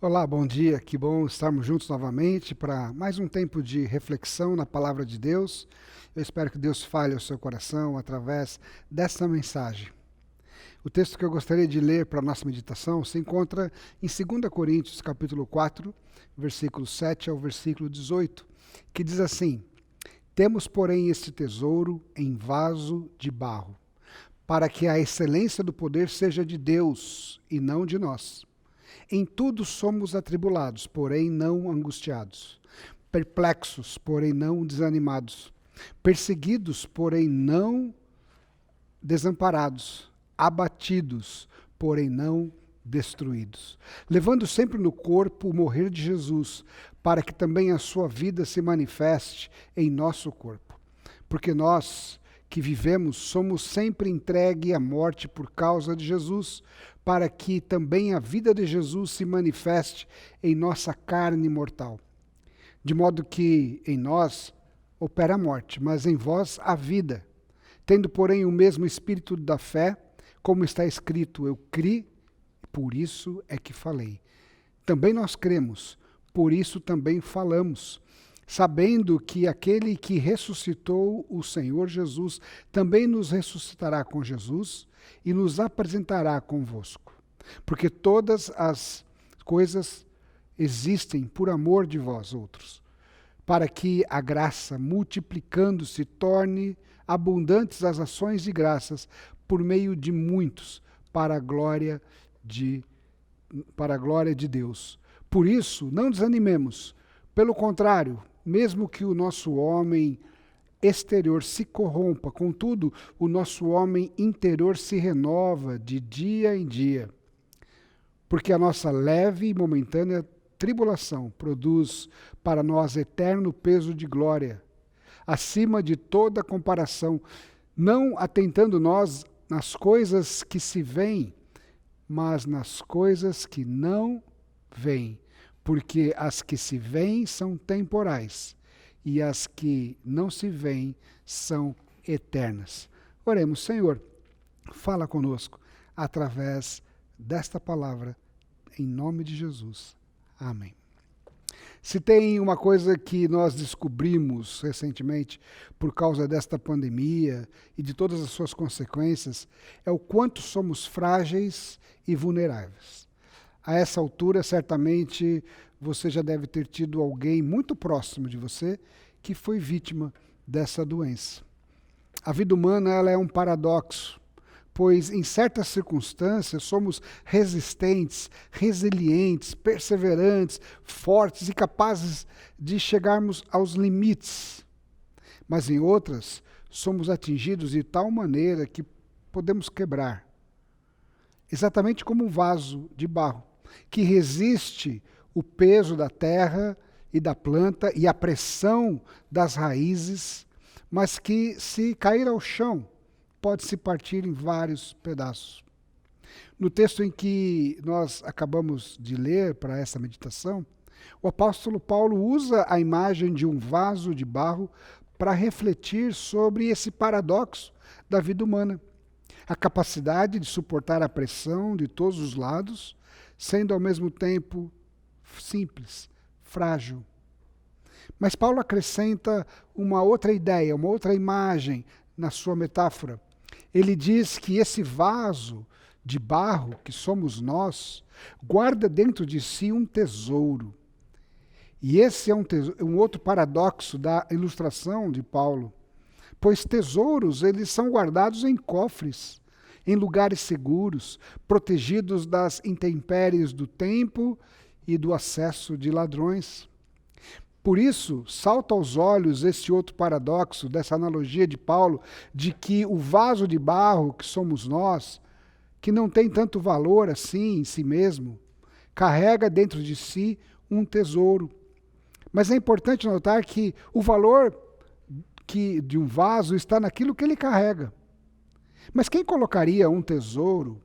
Olá, bom dia. Que bom estarmos juntos novamente para mais um tempo de reflexão na palavra de Deus. Eu espero que Deus fale ao seu coração através dessa mensagem. O texto que eu gostaria de ler para a nossa meditação se encontra em 2 Coríntios, capítulo 4, versículo 7 ao versículo 18, que diz assim: Temos, porém, este tesouro em vaso de barro, para que a excelência do poder seja de Deus e não de nós. Em tudo somos atribulados, porém não angustiados, perplexos, porém não desanimados, perseguidos, porém não desamparados, abatidos, porém não destruídos, levando sempre no corpo o morrer de Jesus, para que também a sua vida se manifeste em nosso corpo. Porque nós que vivemos somos sempre entregue à morte por causa de Jesus, para que também a vida de Jesus se manifeste em nossa carne mortal. De modo que em nós opera a morte, mas em vós a vida. Tendo, porém, o mesmo espírito da fé, como está escrito, eu criei, por isso é que falei. Também nós cremos, por isso também falamos, sabendo que aquele que ressuscitou o Senhor Jesus também nos ressuscitará com Jesus e nos apresentará convosco. Porque todas as coisas existem por amor de vós outros, para que a graça, multiplicando-se, torne abundantes as ações de graças por meio de muitos, de, para a glória de Deus. Por isso, não desanimemos. Pelo contrário, mesmo que o nosso homem exterior se corrompa, contudo, o nosso homem interior se renova de dia em dia. Porque a nossa leve e momentânea tribulação produz para nós eterno peso de glória, acima de toda comparação, não atentando nós nas coisas que se veem, mas nas coisas que não veem, porque as que se veem são temporais e as que não se veem são eternas. Oremos. Senhor, fala conosco através desta palavra, em nome de Jesus. Amém. Se tem uma coisa que nós descobrimos recentemente por causa desta pandemia e de todas as suas consequências, é o quanto somos frágeis e vulneráveis. A essa altura, certamente, você já deve ter tido alguém muito próximo de você que foi vítima dessa doença. A vida humana ela é um paradoxo, pois em certas circunstâncias somos resistentes, resilientes, perseverantes, fortes e capazes de chegarmos aos limites. Mas em outras, somos atingidos de tal maneira que podemos quebrar. Exatamente como um vaso de barro, que resiste o peso da terra e da planta e a pressão das raízes, mas que, se cair ao chão, pode se partir em vários pedaços. No texto em que nós acabamos de ler para essa meditação, o apóstolo Paulo usa a imagem de um vaso de barro para refletir sobre esse paradoxo da vida humana. A capacidade de suportar a pressão de todos os lados, sendo ao mesmo tempo simples, frágil. Mas Paulo acrescenta uma outra ideia, uma outra imagem na sua metáfora. Ele diz que esse vaso de barro, que somos nós, guarda dentro de si um tesouro. E esse é um outro paradoxo da ilustração de Paulo, pois tesouros eles são guardados em cofres, em lugares seguros, protegidos das intempéries do tempo e do acesso de ladrões. Por isso, salta aos olhos este outro paradoxo dessa analogia de Paulo, de que o vaso de barro que somos nós, que não tem tanto valor assim em si mesmo, carrega dentro de si um tesouro. Mas é importante notar que o valor de um vaso está naquilo que ele carrega. Mas quem colocaria um tesouro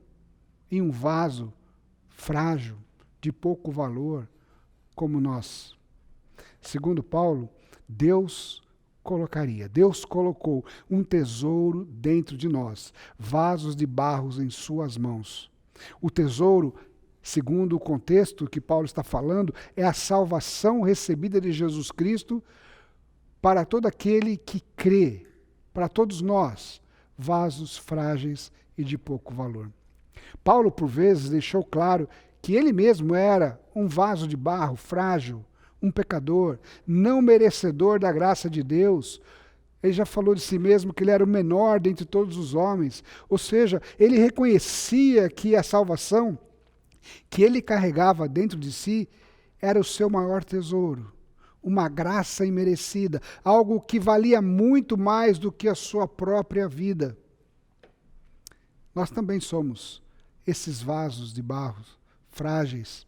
em um vaso frágil, de pouco valor, como nós? Segundo Paulo, Deus colocou um tesouro dentro de nós, vasos de barro em suas mãos. O tesouro segundo o contexto que Paulo está falando, é a salvação recebida de Jesus Cristo para todo aquele que crê, para todos nós, vasos frágeis e de pouco valor. Paulo, por vezes, deixou claro que ele mesmo era um vaso de barro frágil, um pecador, não merecedor da graça de Deus. Ele já falou de si mesmo que ele era o menor dentre todos os homens. Ou seja, ele reconhecia que a salvação que ele carregava dentro de si era o seu maior tesouro, uma graça imerecida, algo que valia muito mais do que a sua própria vida. Nós também somos esses vasos de barro frágeis,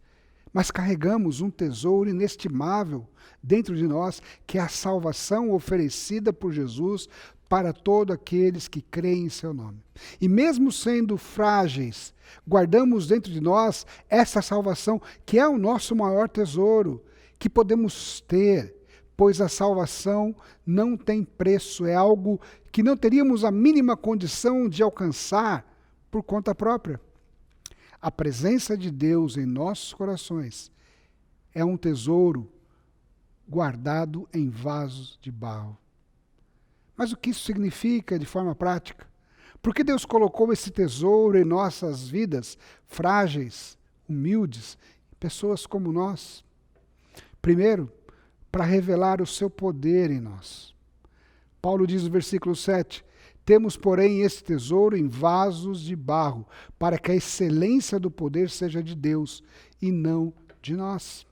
mas carregamos um tesouro inestimável dentro de nós, que é a salvação oferecida por Jesus para todos aqueles que creem em seu nome. E mesmo sendo frágeis, guardamos dentro de nós essa salvação, que é o nosso maior tesouro, que podemos ter, pois a salvação não tem preço, é algo que não teríamos a mínima condição de alcançar por conta própria. A presença de Deus em nossos corações é um tesouro guardado em vasos de barro. Mas o que isso significa de forma prática? Por que Deus colocou esse tesouro em nossas vidas, frágeis, humildes, pessoas como nós? Primeiro, para revelar o seu poder em nós. Paulo diz no versículo 7, temos, porém, esse tesouro em vasos de barro, para que a excelência do poder seja de Deus e não de nós.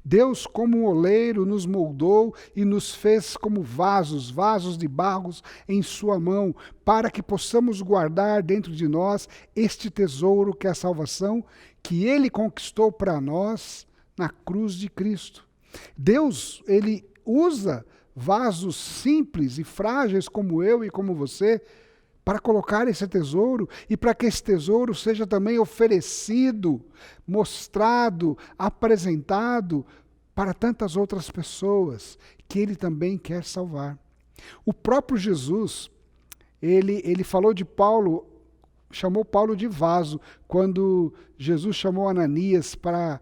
Deus, como um oleiro, nos moldou e nos fez como vasos de barro em sua mão, para que possamos guardar dentro de nós este tesouro que é a salvação, que Ele conquistou para nós na cruz de Cristo. Deus, Ele usa vasos simples e frágeis como eu e como você, para colocar esse tesouro e para que esse tesouro seja também oferecido, mostrado, apresentado para tantas outras pessoas que Ele também quer salvar. O próprio Jesus, ele falou de Paulo, chamou Paulo de vaso, quando Jesus chamou Ananias para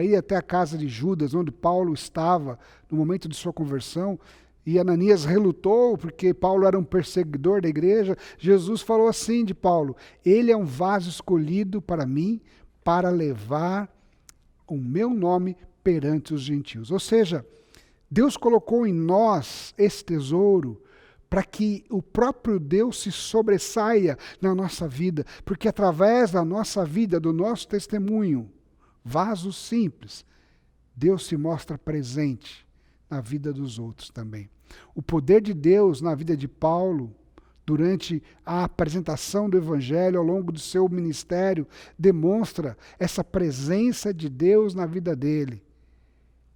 ir até a casa de Judas, onde Paulo estava no momento de sua conversão, e Ananias relutou, porque Paulo era um perseguidor da igreja. Jesus falou assim de Paulo, ele é um vaso escolhido para mim, para levar o meu nome perante os gentios. Ou seja, Deus colocou em nós esse tesouro para que o próprio Deus se sobressaia na nossa vida, porque através da nossa vida, do nosso testemunho, vasos simples, Deus se mostra presente na vida dos outros também. O poder de Deus na vida de Paulo, durante a apresentação do Evangelho ao longo do seu ministério, demonstra essa presença de Deus na vida dele.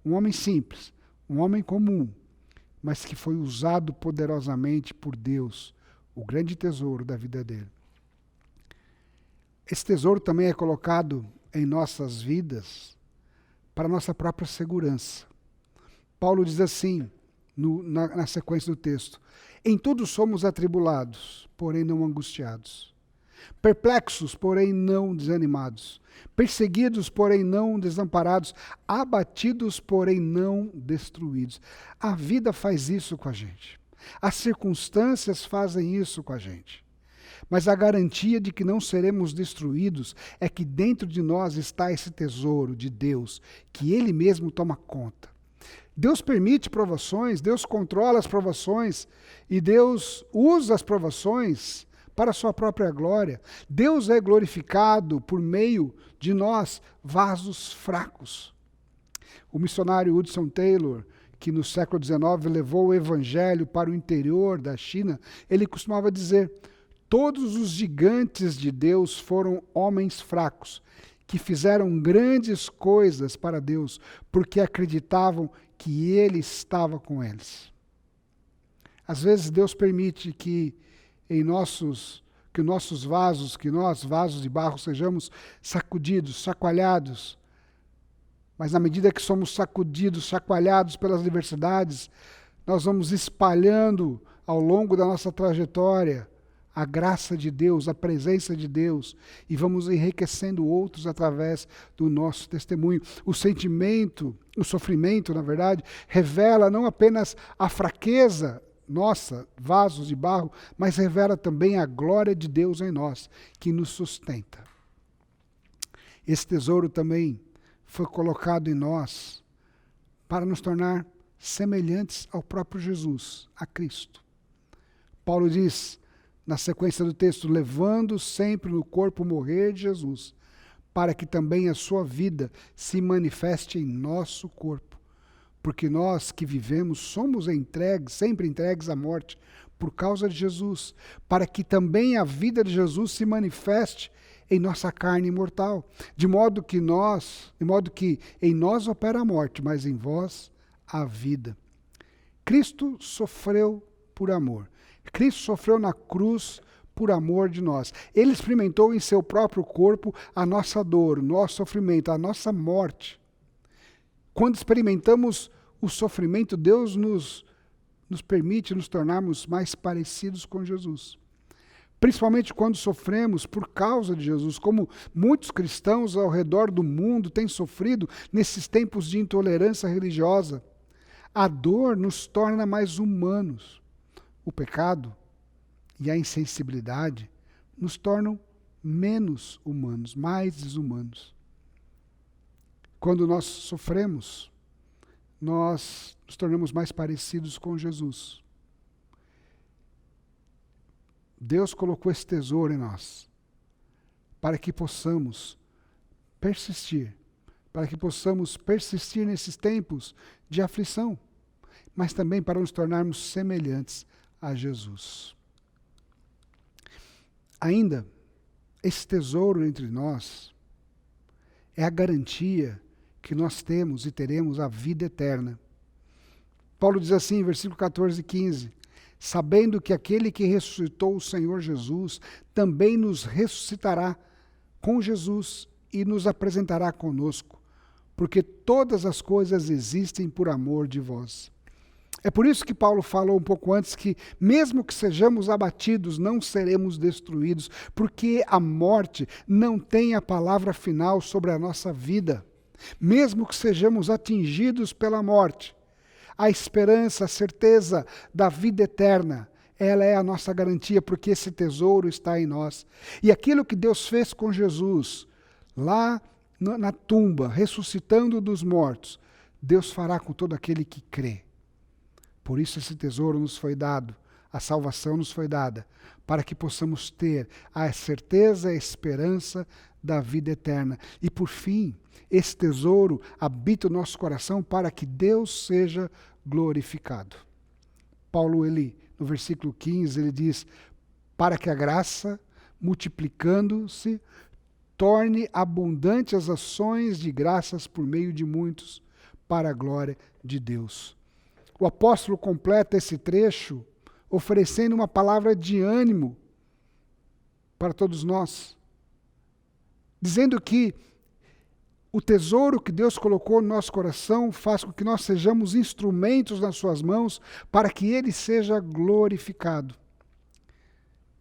Um homem simples, um homem comum, mas que foi usado poderosamente por Deus, o grande tesouro da vida dele. Esse tesouro também é colocado em nossas vidas para nossa própria segurança. Paulo diz assim, na sequência do texto, em tudo somos atribulados, porém não angustiados, perplexos, porém não desanimados, perseguidos, porém não desamparados, abatidos, porém não destruídos. A vida faz isso com a gente, as circunstâncias fazem isso com a gente. Mas a garantia de que não seremos destruídos é que dentro de nós está esse tesouro de Deus, que Ele mesmo toma conta. Deus permite provações, Deus controla as provações e Deus usa as provações para a sua própria glória. Deus é glorificado por meio de nós, vasos fracos. O missionário Hudson Taylor, que no século XIX levou o evangelho para o interior da China, ele costumava dizer: todos os gigantes de Deus foram homens fracos, que fizeram grandes coisas para Deus, porque acreditavam que Ele estava com eles. Às vezes Deus permite que nós, vasos de barro, sejamos sacudidos, chacoalhados. Mas na medida que somos sacudidos, chacoalhados pelas adversidades, nós vamos espalhando ao longo da nossa trajetória a graça de Deus, a presença de Deus, e vamos enriquecendo outros através do nosso testemunho. O sentimento, o sofrimento, na verdade, revela não apenas a fraqueza nossa, vasos de barro, mas revela também a glória de Deus em nós, que nos sustenta. Esse tesouro também foi colocado em nós para nos tornar semelhantes ao próprio Jesus, a Cristo. Paulo diz, na sequência do texto, levando sempre no corpo o morrer de Jesus, para que também a sua vida se manifeste em nosso corpo. Porque nós que vivemos somos entregues, sempre entregues à morte, por causa de Jesus, para que também a vida de Jesus se manifeste em nossa carne mortal, de modo que em nós opera a morte, mas em vós a vida. Cristo sofreu por amor. Cristo sofreu na cruz por amor de nós. Ele experimentou em seu próprio corpo a nossa dor, o nosso sofrimento, a nossa morte. Quando experimentamos o sofrimento, Deus nos permite nos tornarmos mais parecidos com Jesus. Principalmente quando sofremos por causa de Jesus, como muitos cristãos ao redor do mundo têm sofrido nesses tempos de intolerância religiosa. A dor nos torna mais humanos. O pecado e a insensibilidade nos tornam menos humanos, mais desumanos. Quando nós sofremos, nós nos tornamos mais parecidos com Jesus. Deus colocou esse tesouro em nós para que possamos persistir, nesses tempos de aflição, mas também para nos tornarmos semelhantes a Jesus. Ainda, esse tesouro entre nós é a garantia que nós temos e teremos a vida eterna. Paulo diz assim, em versículo 14 e 15, sabendo que aquele que ressuscitou o Senhor Jesus também nos ressuscitará com Jesus e nos apresentará conosco, porque todas as coisas existem por amor de vós. É por isso que Paulo falou um pouco antes que, mesmo que sejamos abatidos, não seremos destruídos, porque a morte não tem a palavra final sobre a nossa vida. Mesmo que sejamos atingidos pela morte, a esperança, a certeza da vida eterna, ela é a nossa garantia, porque esse tesouro está em nós. E aquilo que Deus fez com Jesus, lá na tumba, ressuscitando dos mortos, Deus fará com todo aquele que crê. Por isso esse tesouro nos foi dado, a salvação nos foi dada, para que possamos ter a certeza e a esperança da vida eterna. E por fim, esse tesouro habita o nosso coração para que Deus seja glorificado. Paulo, no versículo 15, ele diz, para que a graça, multiplicando-se, torne abundante as ações de graças por meio de muitos, para a glória de Deus. O apóstolo completa esse trecho oferecendo uma palavra de ânimo para todos nós, dizendo que o tesouro que Deus colocou no nosso coração faz com que nós sejamos instrumentos nas suas mãos para que Ele seja glorificado.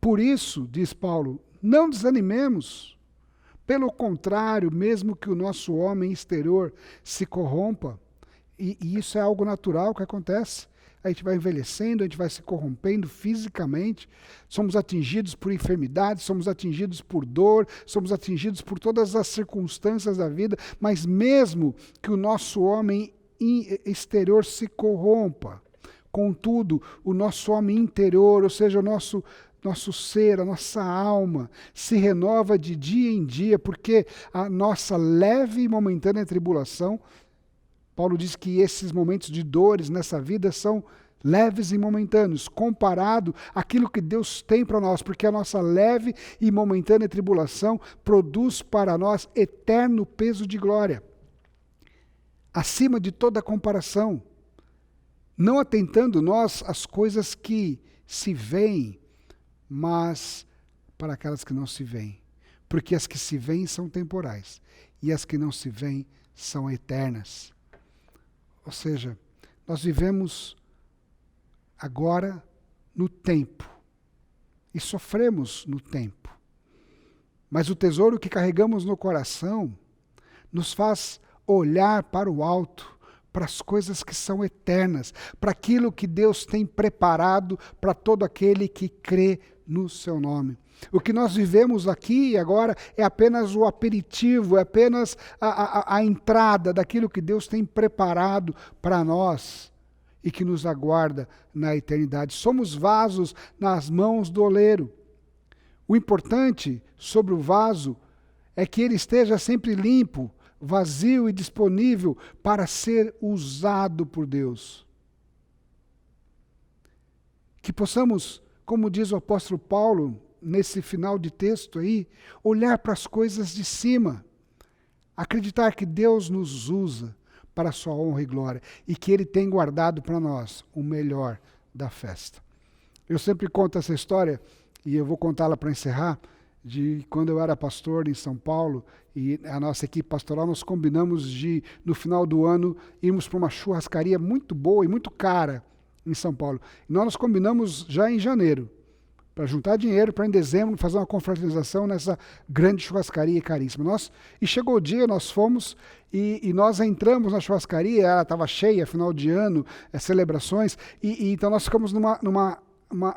Por isso, diz Paulo, não desanimemos. Pelo contrário, mesmo que o nosso homem exterior se corrompa, e isso é algo natural que acontece. A gente vai envelhecendo, a gente vai se corrompendo fisicamente, somos atingidos por enfermidades, somos atingidos por dor, somos atingidos por todas as circunstâncias da vida, mas mesmo que o nosso homem exterior se corrompa, contudo, o nosso homem interior, ou seja, o nosso ser, a nossa alma, se renova de dia em dia, porque a nossa leve e momentânea tribulação, Paulo diz que esses momentos de dores nessa vida são leves e momentâneos, comparado àquilo que Deus tem para nós, porque a nossa leve e momentânea tribulação produz para nós eterno peso de glória, acima de toda comparação, não atentando nós às coisas que se veem, mas para aquelas que não se veem, porque as que se veem são temporais, e as que não se veem são eternas. Ou seja, nós vivemos agora no tempo e sofremos no tempo. Mas o tesouro que carregamos no coração nos faz olhar para o alto, para as coisas que são eternas, para aquilo que Deus tem preparado para todo aquele que crê no seu nome. O que nós vivemos aqui e agora é apenas o aperitivo, é apenas a entrada daquilo que Deus tem preparado para nós e que nos aguarda na eternidade. Somos vasos nas mãos do oleiro. O importante sobre o vaso é que ele esteja sempre limpo, vazio e disponível para ser usado por Deus. Que possamos, como diz o apóstolo Paulo, nesse final de texto aí, olhar para as coisas de cima, acreditar que Deus nos usa para a sua honra e glória e que Ele tem guardado para nós o melhor da festa. Eu sempre conto essa história, e eu vou contá-la para encerrar, de quando eu era pastor em São Paulo, e a nossa equipe pastoral, nós combinamos de, no final do ano, irmos para uma churrascaria muito boa e muito cara em São Paulo. E nós combinamos já em janeiro, para juntar dinheiro, para em dezembro fazer uma confraternização nessa grande churrascaria caríssima. E chegou o dia, nós fomos e nós entramos na churrascaria, ela estava cheia, final de ano, celebrações, e então nós ficamos numa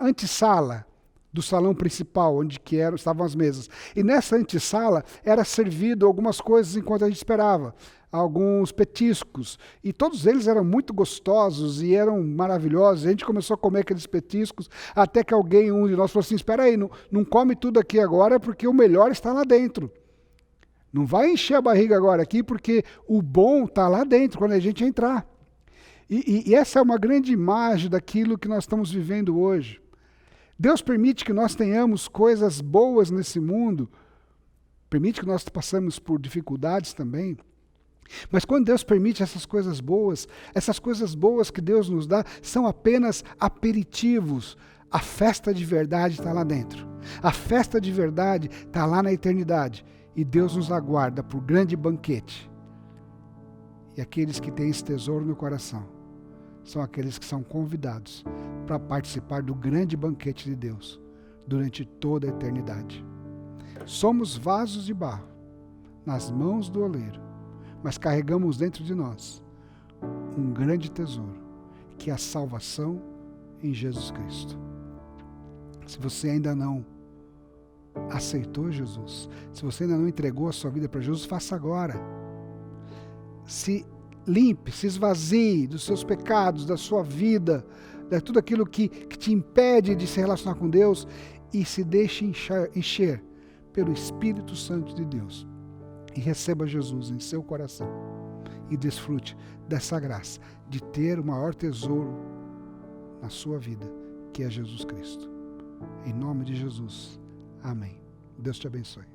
antessala do salão principal, onde estavam as mesas. E nessa antessala era servido algumas coisas enquanto a gente esperava. Alguns petiscos, e todos eles eram muito gostosos e eram maravilhosos. A gente começou a comer aqueles petiscos, até que um de nós falou assim, espera aí, não come tudo aqui agora, porque o melhor está lá dentro. Não vai encher a barriga agora aqui, porque o bom está lá dentro, quando a gente entrar. E essa é uma grande imagem daquilo que nós estamos vivendo hoje. Deus permite que nós tenhamos coisas boas nesse mundo, permite que nós passemos por dificuldades também, mas quando Deus permite essas coisas boas que Deus nos dá são apenas aperitivos. A festa de verdade está lá dentro. A festa de verdade está lá na eternidade. E Deus nos aguarda por grande banquete. E aqueles que têm esse tesouro no coração são aqueles que são convidados para participar do grande banquete de Deus durante toda a eternidade. Somos vasos de barro nas mãos do oleiro, mas carregamos dentro de nós um grande tesouro, que é a salvação em Jesus Cristo. Se você ainda não aceitou Jesus, se você ainda não entregou a sua vida para Jesus, faça agora. Se limpe, se esvazie dos seus pecados, da sua vida, de tudo aquilo que te impede de se relacionar com Deus, e se deixe encher pelo Espírito Santo de Deus. E receba Jesus em seu coração. E desfrute dessa graça de ter o maior tesouro na sua vida, que é Jesus Cristo. Em nome de Jesus. Amém. Deus te abençoe.